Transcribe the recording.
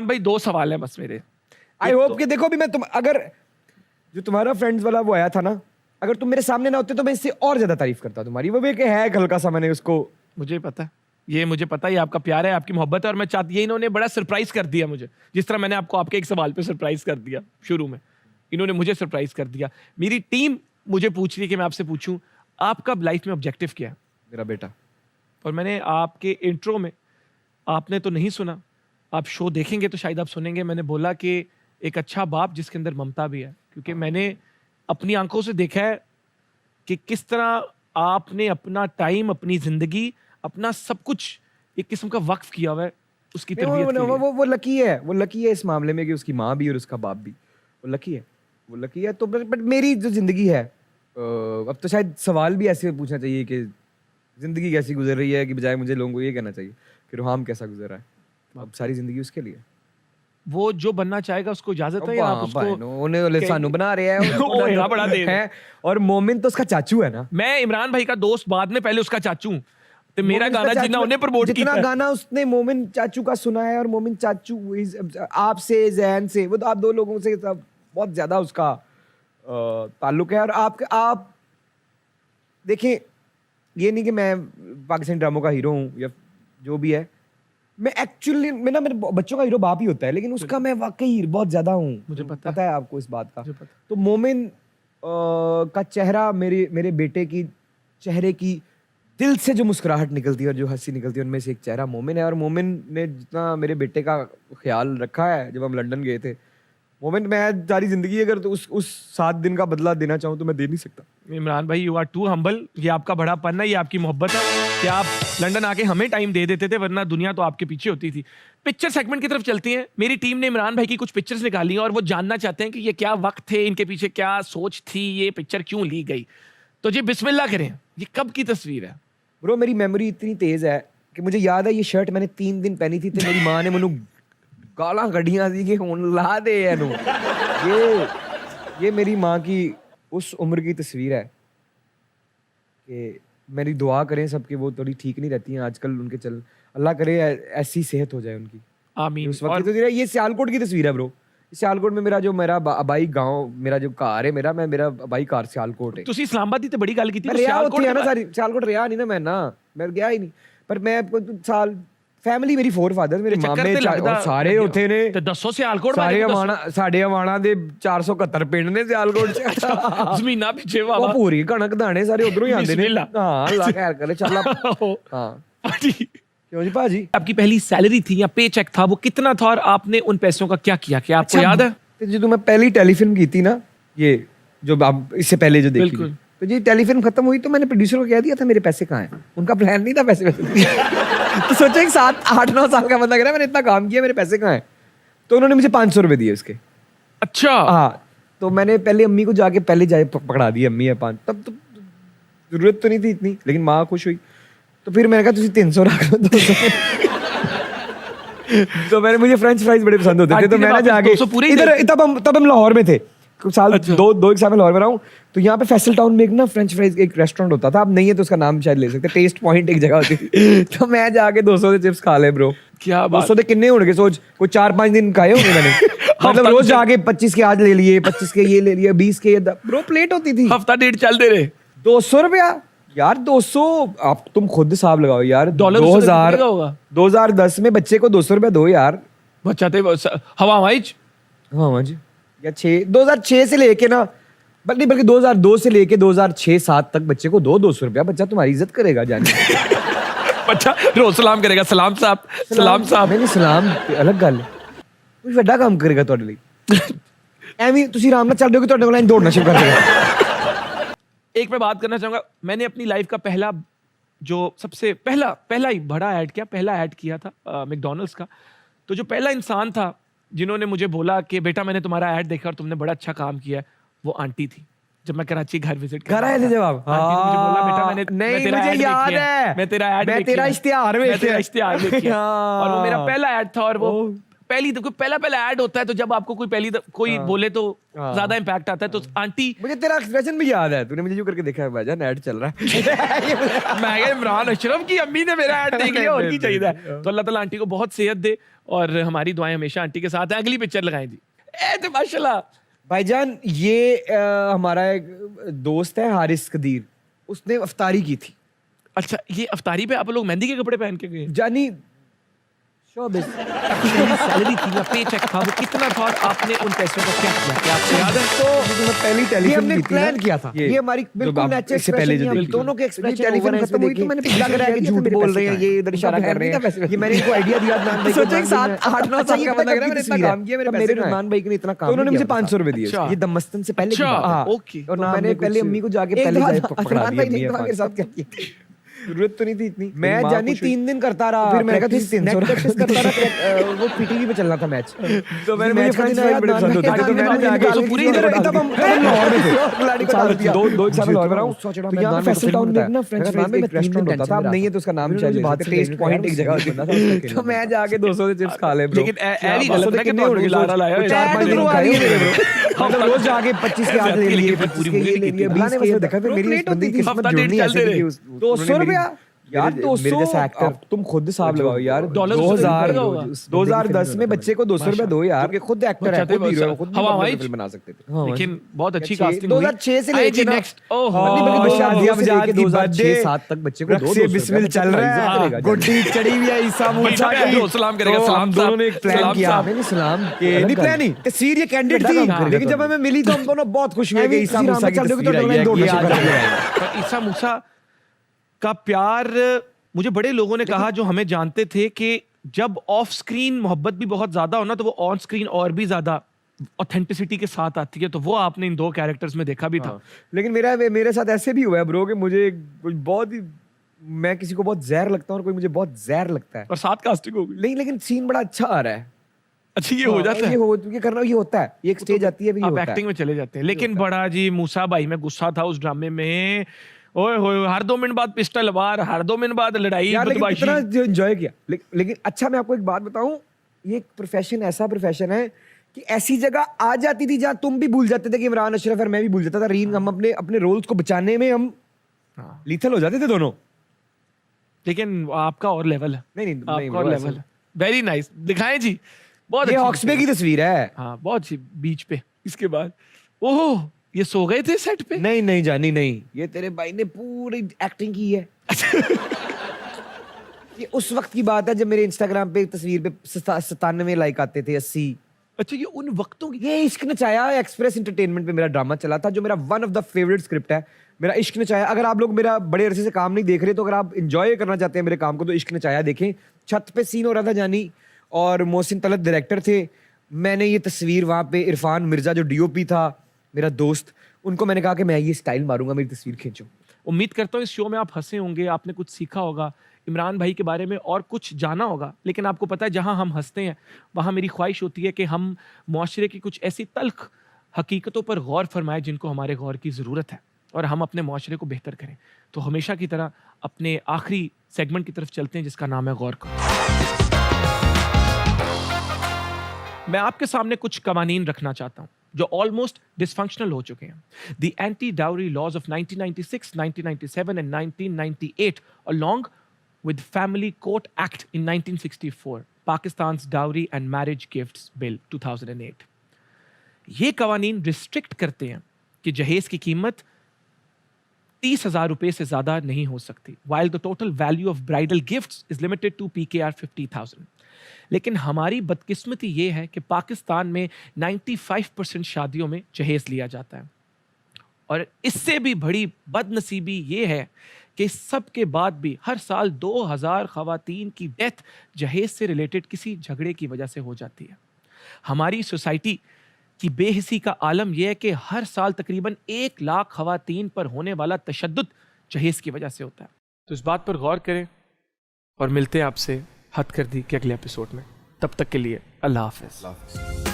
भाई 2 सवाल है बस मेरे। आई होप कि देखो भी मैं तुम अगर जो तुम्हारा फ्रेंड्स वाला वो आया था ना, अगर तुम मेरे सामने ना होते तो मैं इससे और ज्यादा तारीफ करता तुम्हारी। वो भी कि है एक हल्का सा मैंने उसको मुझे पता है, ये मुझे पता है, ये आपका प्यार है, आपकी मोहब्बत है, और मैं चाहती, ये इन्होंने बड़ा सरप्राइज कर दिया मुझे, जिस तरह मैंने आपको आपके एक सवाल पे सरप्राइज कर दिया शुरू में, इन्होंने मुझे सरप्राइज कर दिया। मेरी टीम मुझे पूछ रही है कि मैं आपसे पूछूं आपका लाइफ में ऑब्जेक्टिव क्या है। मेरा बेटा, और मैंने आपके इंट्रो में, आपने तो नहीं सुना, आप शो देखेंगे तो शायद आप सुनेंगे, मैंने बोला कि एक अच्छा बाप जिसके अंदर ममता भी है, क्योंकि मैंने अपनी आंखों से देखा है कि किस तरह आपने अपना टाइम, अपनी जिंदगी, अपना सब कुछ एक किस्म का वक्फ किया हुआ है उसकी तरबियत के लिए। वो लकी है, वो लकी है इस मामले में कि उसकी माँ भी और उसका बाप भी, वो लकी है, वो लकी है। तो बट मेरी जो जिंदगी है, अब तो शायद सवाल भी ऐसे पूछना चाहिए कि जिंदगी कैसी गुजर रही है, कि बजाय मुझे लोगों को ये कहना चाहिए कि रोहाम कैसा गुजर रहा है। अब सारी जिंदगी उसके लिए, वो जो बनना चाहेगा उसको इजाजत है, या आप उसको उन्हें सानू बना रहे हैं ओए, बड़ा देर है। और मोमिन तो उसका चाचू है ना। मैं इमरान भाई का दोस्त, बाद में पहले उसका चाचू, तो मेरा गाना जितना उन्हें प्रमोट किया, जितना गाना उसने मोमिन चाचू का सुना है, और मोमिन चाचू आपसे, जैन से, वो तो आप 2 लोगों से बहुत ज्यादा उसका ताल्लुक है। और आप देखें, ये नहीं कि मैं पाकिस्तानी ड्रामों का हीरो हूँ या जो भी है, मैं एक्चुअली मेरे बच्चों का हीरो बाप ही होता है, लेकिन उसका मैं वाकई बहुत ज्यादा हूँ। मुझे पता है आपको इस बात का। तो मोमिन का चेहरा, मेरे बेटे की चेहरे की दिल से जो मुस्कुराहट निकलती है और जो हंसी निकलती है, उनमें से एक चेहरा मोमिन है। और मोमिन ने जितना मेरे बेटे का ख्याल रखा है, जब हम लंदन गए थे, मोमिन, मैं सारी जिंदगी अगर तो उस 7 दिन का बदला देना चाहूँ तो मैं दे नहीं सकता। इमरान भाई, यू आर टू हम्बल। ये आपका बड़ापन है, ये आपकी मोहब्बत है कि आप लंदन आके हमें टाइम दे देते थे, वरना दुनिया तो आपके पीछे होती थी। पिक्चर सेगमेंट की तरफ चलती हैं। मेरी टीम ने इमरान भाई की कुछ पिक्चर्स निकाली हैं और वो जानना चाहते हैं कि ये क्या वक्त थे, इनके पीछे क्या सोच थी, ये पिक्चर क्यों ली गई। तो जी बिस्मिल्लाह करें, ये कब की तस्वीर है? ब्रो, मेरी मेमोरी इतनी तेज है कि मुझे याद है ये शर्ट मैंने 3 दिन पहनी थी, तो मेरी माँ ने मैनू गालां कढ़ियां सी कि हुण ला दे एनू। ये मेरी माँ की उस उम्र की तस्वीर है कि मेरी दुआ करें सबके, वो थोड़ी ठीक नहीं रहती हैं आजकल उनके, चल अल्लाह करे ऐसी सेहत हो जाए उनकी, आमीन। उस वक्त तो ये सियालकोट की तस्वीर है ब्रो। सियालकोट में मेरा अबाई गांव, मेरा जो घर है, मेरा अबाई घर सियालकोट है। ਤੁਸੀਂ ਇਸਲਾਮਾਬਾਦ ਦੀ ਤੇ ਬੜੀ ਗੱਲ ਕੀਤੀ, सियालकोट है ना सारी, सियालकोट रहा नहीं ना मैं गया ही नहीं, पर मैं साल फैमिली मेरी 4 फादर, मेरे मामे सारे ਉੱਥੇ ਨੇ। ਤੇ ਦੱਸੋ ਸਿਆਲਕੋਟ ਸਾਰੇ ਸਾਡੇ ਆਵਾਣਾ ਦੇ 471 ਪਿੰਡ ਨੇ ਸਿਆਲकोट ਚ। ਜ਼ਮੀਨਾਂ ਪਿੱਛੇ ਵਾਵਾ, ਉਹ ਪੂਰੀ ਕਣਕ ਦਾਣੇ ਸਾਰੇ ਉਧਰੋਂ ਹੀ ਆਉਂਦੇ ਨੇ। ਹਾਂ, ਅੱਲਾ ਖੈਰ करे, ਚੱਲ ਹਾਂ क्यों जी भाजी? आपकी पहली सैलरी थी या पे चेक था, वो कितना था और आपने उन पैसों का क्या किया, क्या आपको याद है? जो मैं पहली टेलीफिल्म की थी ना, ये जो आप इससे पहले जो देखी, तो जी टेलीफिल्म खत्म हुई तो मैंने प्रोड्यूसर को कह दिया था मेरे पैसे कहाँ हैं। उनका प्लान नहीं था पैसे तो सोचा एक 7-8-9 साल का बंदा कह रहा है मैंने इतना काम किया, मेरे पैसे कहाँ हैं। तो उन्होंने मुझे 500 रुपए दिए उसके। अच्छा। हाँ, तो मैंने पहले अम्मी को जाके पकड़ा दी, अम्मी है 5, तब तो जरूरत तो नहीं थी इतनी, लेकिन माँ खुश हुई। तो फिर मैंने कहा तुझे 300 रख लो, 200 तो मैंने, मुझे फ्रेंच फ्राइज बड़े पसंद होते थे, तो मैंने जाके इधर, तब हम लाहौर में थे, साल 2 साल में लाहौर में रहा हूँ। तो यहाँ पे फैसल टाउन में एक ना फ्रेंच फ्राइज एक रेस्टोरेंट होता था, अब नहीं है तो उसका नाम शायद ले सकते, टेस्ट पॉइंट एक जगह होती थी। तो मैं जाके 200 के चिप्स खा ले ब्रो। क्या 200 के कितने होंगे सोच, कोई 4-5 दिन खाए होंगे मैंने। मतलब रोज जाके 25 के आज ले लिए, 25 के ये ले लिए, 20 के ब्रो प्लेट होती थी। हफ्ता डेढ़ चलते रहे। 200 रुपया यार, 200 आप तुम खुद हिसाब लगाओ यार। 2010 में बच्चे को 200 रुपया दो यार। बच्चा हवा वाइज, हाँ जी, या 2006 से लेके ना, बल्कि 2002 से लेके 2006-7 तक बच्चे को 200 रुपया, बच्चा तुम्हारी इज्जत करेगा जाने। बच्चा रोज सलाम करेगा, सलाम साहब, सलाम साहब। नहीं, सलाम अलग गल है, कोई ਵੱਡਾ काम करेगा ਤੁਹਾਡੇ ਲਈ। ਐਵੇਂ ਤੁਸੀਂ ਆਰਾਮ ਨਾਲ ਚੱਲ ਰਹੋਗੇ, ਤੁਹਾਡੇ ਕੋਲ ਦੌੜਨਾ ਸ਼ੁਰੂ ਕਰ ਦੇਗਾ। एक मैं बात करना चाहूंगा, मैंने अपनी लाइफ का पहला, जो सबसे पहला ही बड़ा ऐड किया, पहला ऐड किया था मैकडॉनल्ड्स का। तो जो पहला इंसान था जिन्होंने मुझे बोला कि बेटा मैंने तुम्हारा ऐड देखा और तुमने बड़ा अच्छा काम किया है, वो आंटी थी। जब मैं कराची घर विजिट कर आए थे, जब आप मुझे बोला बेटा मैंने, नहीं मुझे याद है, मैं तेरा ऐड, मैं तेरा इश्तिहार देखा और वो मेरा पहला ऐड था। और वो पहला ऐड होता है, तो जब आपको कोई बोले तो ज्यादा इम्पैक्ट आता है। तो आंटी, मुझे तेरा एक्सप्रेशन भी याद है, तूने मुझे यूं करके देखा है, भाईजान ऐड चल रहा है। मैं क्या, इमरान अशरफ की अम्मी ने मेरा ऐड देख लिया, और की चाहिए। तो अल्लाह ताला आंटी को बहुत सेहत दे, और हमारी दुआएं हमेशा आंटी के साथ हैं। अगली पिक्चर लगाएं जी। तो माशाल्लाह भाईजान, ये हमारा एक दोस्त है हारिस कदीर, उसने अफ्तारी की थी। अच्छा, ये अफ्तारी पे आप लोग मेहंदी के कपड़े पहन के गए? जानी शोबिस सैलरी थी या पे चेक था, वो कितना था, और आपने उन पैसों को क्या किया, क्या आपको याद है? तो पहली टेलीफिल्म हमने प्लान किया था। ये हमारी बिल्कुल नेचुरल इससे पहले जो एक्सप्रेशन, देखी। दोनों के एक्सप्रेशन टेलीफिल्म खत्म हुई तो मैंने लग रहा है कि झूठ बोल रहे हैं, ये इधर इशारा कर रहे हैं, ये मैंने इनको आइडिया दिया अदनान भाई को। सोचो एक 7-8-9 साल का बंदा, मैंने इतना काम किया, मेरे पैसे अदनान भाई ने इतना काम किया, उन्होंने मुझे 500 रुपए दिए। अच्छा। ये दमस्तन से पहले की अच्छा, बात है। ओके। और मैंने पहले अम्मी को जाके पहले पकड़ा दिया, मेरे साथ क्या किया? जरूरत तो नहीं थी इतनी। मैं जानी 3 दिन करता रहा, फिर मैंने कहा प्रैक्टिस 300 प्रैक्टिस करता रहा, वो पीटीवी पे चलना था मैच। तो मैंने मैच का दिन आया, बड़े पसंद होते थे, तो मैंने जाके तो पूरी इधर तब हम लाहौर में थे, खिलाड़ी को डाल दिया। दो एक साल लाहौर में रहा हूँ, सोच रहा तो मैं यहाँ पे नाम फैसल को टाउन में फिल्म ना फ्रेंच बताया। फ्राइज में एक रेस्टोरेंट होता था, अब नहीं है तो उसका नाम शायद बात टेस्ट पॉइंट एक जगह होता था, तो मैं जाके 200 के चिप्स खा ले ब्रो। लेकिन ए भी गलत है कि तो लारा लाया 4-5 दिन आ रही है ब्रो, हम रोज जाके 25 के आज ले लिए, पूरी 25 के ये ले लिए, 20 के देखा, फिर मेरी इस बंदी की किस्मत जुड़नी ऐसे थी कि 200 रुपया यार, 200 तुम खुद हिसाब लगाओ यार, डॉलर 2010 में बच्चे को 200 रुपए दो यार, खुद एक्टर है, खुद हीरो है, खुद फिल्म बना सकते थे। लेकिन बहुत अच्छी कास्टिंग हुई। 2006 से लेके नेक्स्ट, शादियां बजा के 2006-7 तक बच्चे को 200 बिस्मिल चल रहा है, गुड्डी चढ़ी हुई है, ईसा मूसा की। सलाम करेगा, सलाम दोनों ने एक प्लान किया, मैंने सलाम ये नहीं प्लान नहीं, तस्वीर ये कैंडिडेट थी, लेकिन जब हमें मिली तो हम दोनों बहुत खुश हुए कि ईसा मूसा की तस्वीर आई है, ये आज पर ईसा मूसा का प्यार मुझे बड़े लोगों ने कहा जो हमें जानते थे कि जब ऑफ स्क्रीन मोहब्बत भी बहुत ज्यादा हो ना, तो वो ऑन स्क्रीन और भी ज्यादा ऑथेंटिसिटी के साथ आती है। तो वो आपने इन 2 कैरेक्टर्स में देखा भी था। लेकिन मेरे साथ ऐसे भी हुआ है ब्रो कि मुझे कुछ बहुत ही, मैं किसी को बहुत जहर लगता हूँ और कोई मुझे बहुत जहर लगता है, और साथ कास्टिंग हो गई। नहीं लेकिन सीन बड़ा अच्छा आ रहा है। अच्छा, ये हो जाता है, ये करना, ये होता है, ये एक स्टेज आती है, आप एक्टिंग में चले जाते हैं। लेकिन बड़ा जी मूसा भाई में गुस्सा था उस ड्रामे में, ओए होए, हर 2 मिनट बाद पिस्टल वार, हर 2 मिनट बाद लड़ाई, यार, लेकिन बदमाशी। इतना एंजॉय किया। लेकिन अच्छा, मैं आपको एक बात बताऊं, ये एक प्रोफेशन, ऐसा प्रोफेशन है कि ऐसी जगह आ जाती थी जहां तुम भी भूल जाते थे कि इमरान अशरफ और मैं भी भूल जाता था रीन, हम अपने रोल्स को बचाने में हम लीथल हो जाते थे दोनों। लेकिन आपका और लेवल है, नहीं आपका और लेवल है। वेरी नाइस, दिखाएं जी, बहुत ये अच्छी हॉक्सबे की तस्वीर है। हाँ, बहुत अच्छी, बीच पे। इसके बाद ओह, ये सो गए थे सेट पे? नहीं जानी, नहीं, ये तेरे भाई ने पूरी एक्टिंग की है। ये उस वक्त की बात है जब मेरे इंस्टाग्राम पे तस्वीर पे 97 लाइक आते थे, 80। अच्छा, ये उन वक्तों की। ये इश्क नचाया एक्सप्रेस एंटरटेनमेंट पे मेरा ड्रामा चला था, जो मेरा one of the favourite script है, मेरा इश्क नचाया। अगर आप लोग मेरा बड़े अरसे से काम नहीं देख रहे, तो अगर आप एंजॉय करना चाहते हैं मेरे काम को, तो इश्क नचाया देखें। छत पे सीन हो रहा था, जानी और मोहसिन तलत डायरेक्टर थे। मैंने ये तस्वीर वहाँ पे, इरफान मिर्जा जो डीओपी था, मेरा दोस्त, उनको मैंने कहा कि मैं ये स्टाइल मारूंगा, मेरी तस्वीर खींचो। उम्मीद करता हूँ इस शो में आप हंसे होंगे, आपने कुछ सीखा होगा, इमरान भाई के बारे में और कुछ जाना होगा। लेकिन आपको पता है, जहां हम हंसते हैं वहां मेरी ख्वाहिश होती है कि हम मुआशरे की कुछ ऐसी तल्ख हकीकतों पर गौर फरमाएं जिनको हमारे गौर की ज़रूरत है, और हम अपने मुआशरे को बेहतर करें। तो हमेशा की तरह अपने आखिरी सेगमेंट की तरफ चलते हैं, जिसका नाम है गौर करो। मैं आपके सामने कुछ कवानीन रखना चाहता हूं जो ऑलमोस्ट डिसफंक्शनल हो चुके हैं। The anti dowry laws of 1996, 1997 and 1998 along with Family Court Act in 1964, Pakistan's Dowry and Marriage Gifts Bill 2008। ये कवानीन रिस्ट्रिक्ट करते हैं कि जहेज की कीमत 30,000 रुपए से ज्यादा नहीं हो सकती, while the total value of bridal gifts is limited to PKR 50,000। लेकिन हमारी बदकिस्मती ये है कि पाकिस्तान में 95% शादियों में जहेज लिया जाता है, और इससे भी बड़ी बदनसीबी ये है कि सब के बाद भी हर साल 2000 खवातीन की डेथ जहेज से रिलेटेड किसी झगड़े की वजह से हो जाती है। हमारी सोसाइटी की बेहिसी का आलम यह है कि हर साल तकरीबन 1 लाख खवातीन पर होने वाला तशद्दुद जहेज की वजह से होता है। तो इस बात पर गौर करें, और मिलते हैं आपसे हद कर दी के अगले एपिसोड में। तब तक के लिए अल्लाह हाफिज।